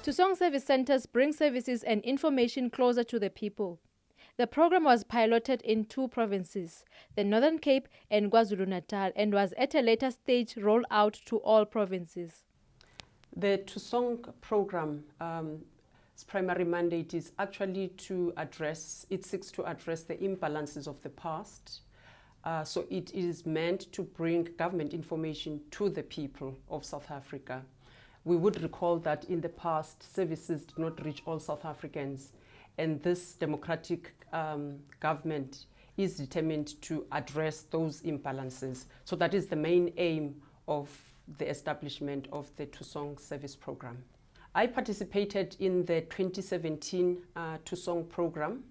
Thusong service centers bring services and information closer to the people. The program was piloted in 2 provinces, the Northern Cape and KwaZulu-Natal, and was at a later stage rolled out to all provinces. The Thusong program, its primary mandate is actually it seeks to address the imbalances of the past. So it is meant to bring government information to the people of South Africa. We would recall that in the past, services did not reach all South Africans, and this democratic government is determined to address those imbalances. So that is the main aim of the establishment of the Thusong service program. I participated in the 2017 Thusong program,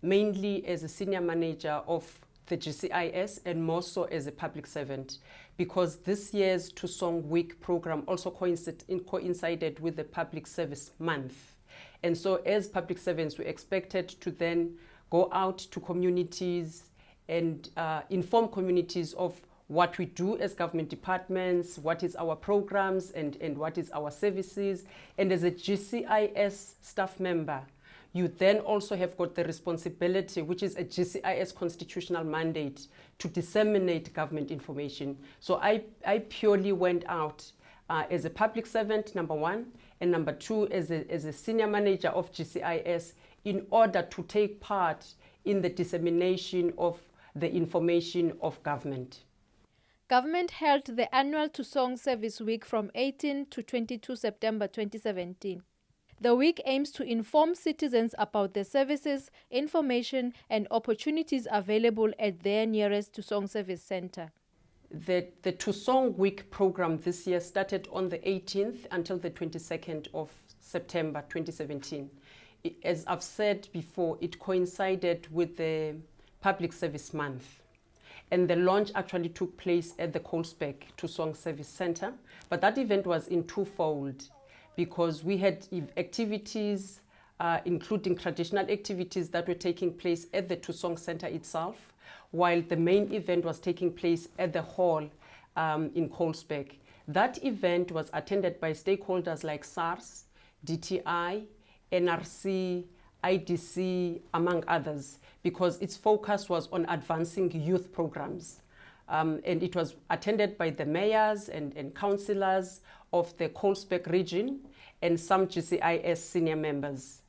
mainly as a senior manager of the GCIS and more so as a public servant, because this year's Thusong Week program also coincided with the Public Service Month. And so as public servants, we expected to then go out to communities and inform communities of what we do as government departments, what is our programs and what is our services. And as a GCIS staff member, you then also have got the responsibility, which is a GCIS constitutional mandate, to disseminate government information. So I purely went out as a public servant, number one, and number two, as a senior manager of GCIS, in order to take part in the dissemination of the information of government. Government held the annual Thusong Service Week from 18 to 22 September 2017. The week aims to inform citizens about the services, information and opportunities available at their nearest Thusong Service Center. The Thusong Week program this year started on the 18th until the 22nd of September 2017. As I've said before, it coincided with the Public Service Month. And the launch actually took place at the Colesberg Thusong Service Center. But that event was in twofold, because we had activities, including traditional activities that were taking place at the Thusong Center itself, while the main event was taking place at the hall in Colesberg. That event was attended by stakeholders like SARS, DTI, NRC, IDC, among others, because its focus was on advancing youth programs. And it was attended by the mayors and councillors of the Colesberg region and some GCIS senior members.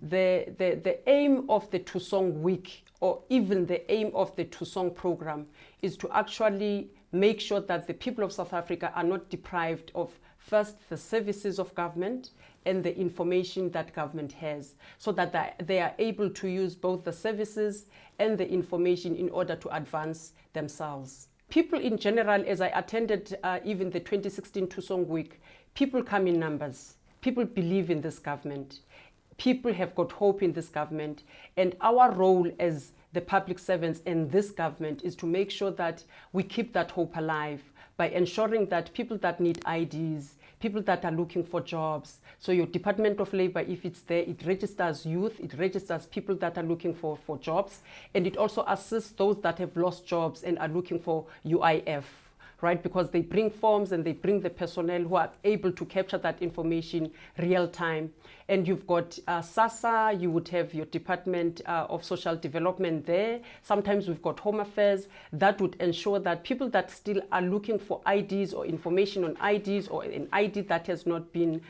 The aim of the Thusong Week, or even the aim of the Thusong program, is to actually make sure that the people of South Africa are not deprived of, first, the services of government and the information that government has, so that they are able to use both the services and the information in order to advance themselves. People in general, as I attended even the 2016 Thusong Week, people come in numbers. People believe in this government. People have got hope in this government. And our role as the public servants in this government is to make sure that we keep that hope alive by ensuring that people that need IDs, people that are looking for jobs. So your Department of Labor, if it's there, it registers youth, it registers people that are looking for jobs, and it also assists those that have lost jobs and are looking for UIF, right? Because they bring forms and they bring the personnel who are able to capture that information real time. And you've got SASSA, you would have your Department of Social Development there. Sometimes we've got Home Affairs. That would ensure that people that still are looking for IDs or information on IDs, or an ID that has not been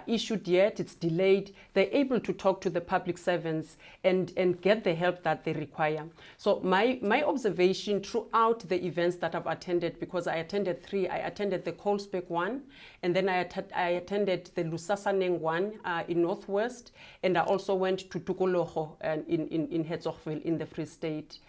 issued yet, it's delayed, they're able to talk to the public servants and get the help that they require. So my observation throughout the events that I've attended, because I attended 3, I attended the Colesberg one, and then I attended the Lusasaneng one in Northwest, and I also went to Tukoloho in Herzogsville in the Free State.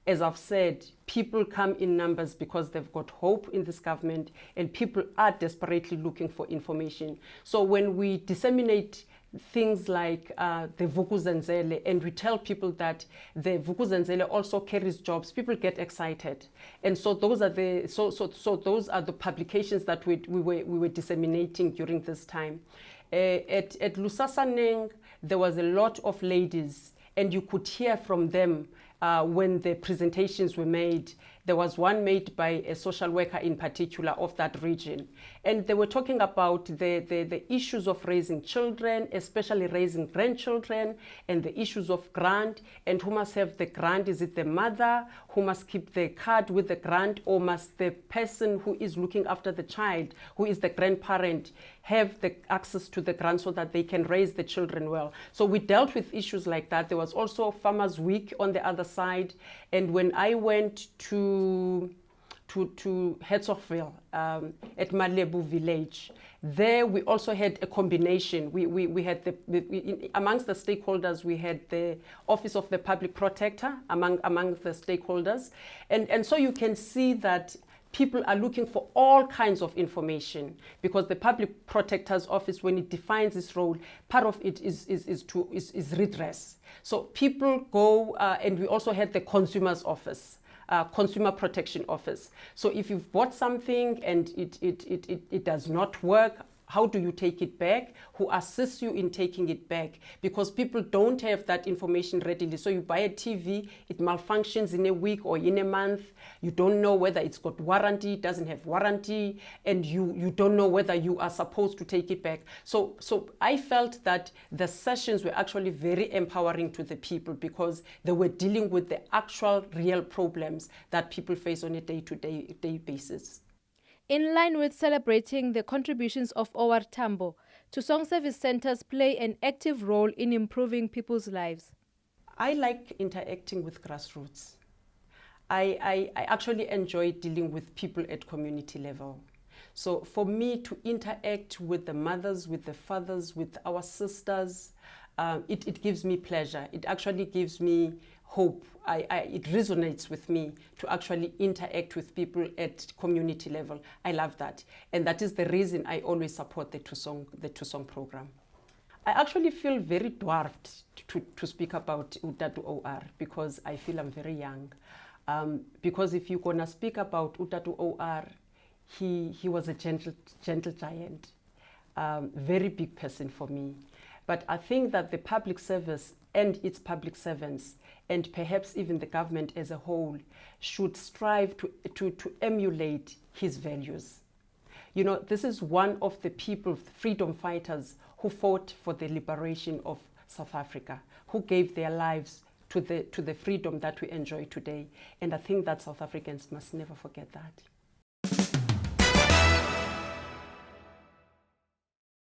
As I've said, people come in numbers because they've got hope in this government, and people are desperately looking for information. So when we disseminate things like the Vukuzenzele, and we tell people that the Vukuzenzele also carries jobs, people get excited. And so those are those are the publications that we were disseminating during this time. At Lusasaneng, there was a lot of ladies, and you could hear from them when the presentations were made, There was one made by a social worker in particular of that region. And they were talking about the issues of raising children, especially raising grandchildren, and the issues of grant, and who must have the grant. Is it the mother who must keep the card with the grant, or must the person who is looking after the child, who is the grandparent, have the access to the grant so that they can raise the children well? So we dealt with issues like that. There was also Farmers Week on the other side. And when I went to Herzogsville at Malebu village, there we also had a combination. We had amongst the stakeholders, we had the Office of the Public Protector among the stakeholders. And so you can see that people are looking for all kinds of information, because the Public Protector's Office, when it defines its role, part of it is redress. So people go, and we also had the Consumer's Office, Consumer Protection Office. So if you've bought something and it does not work, how do you take it back? Who assists you in taking it back? Because people don't have that information readily. So you buy a TV, it malfunctions in a week or in a month. You don't know whether it's got warranty, doesn't have warranty, and you don't know whether you are supposed to take it back. So I felt that the sessions were actually very empowering to the people, because they were dealing with the actual real problems that people face on a day-to-day basis. In line with celebrating the contributions of OR Tambo, Thusong service centers play an active role in improving people's lives. I like interacting with grassroots. I actually enjoy dealing with people at community level. So for me to interact with the mothers, with the fathers, with our sisters, it gives me pleasure. It actually gives me hope. It resonates with me to actually interact with people at community level. I love that. And that is the reason I always support the Thusong program. I actually feel very dwarfed to speak about Utatu OR, because I feel I'm very young. Because if you're gonna speak about Utatu OR, he was a gentle giant, very big person for me. But I think that the public service and its public servants, and perhaps even the government as a whole, should strive to emulate his values. You know, this is one of the people, freedom fighters, who fought for the liberation of South Africa, who gave their lives to the freedom that we enjoy today. And I think that South Africans must never forget that.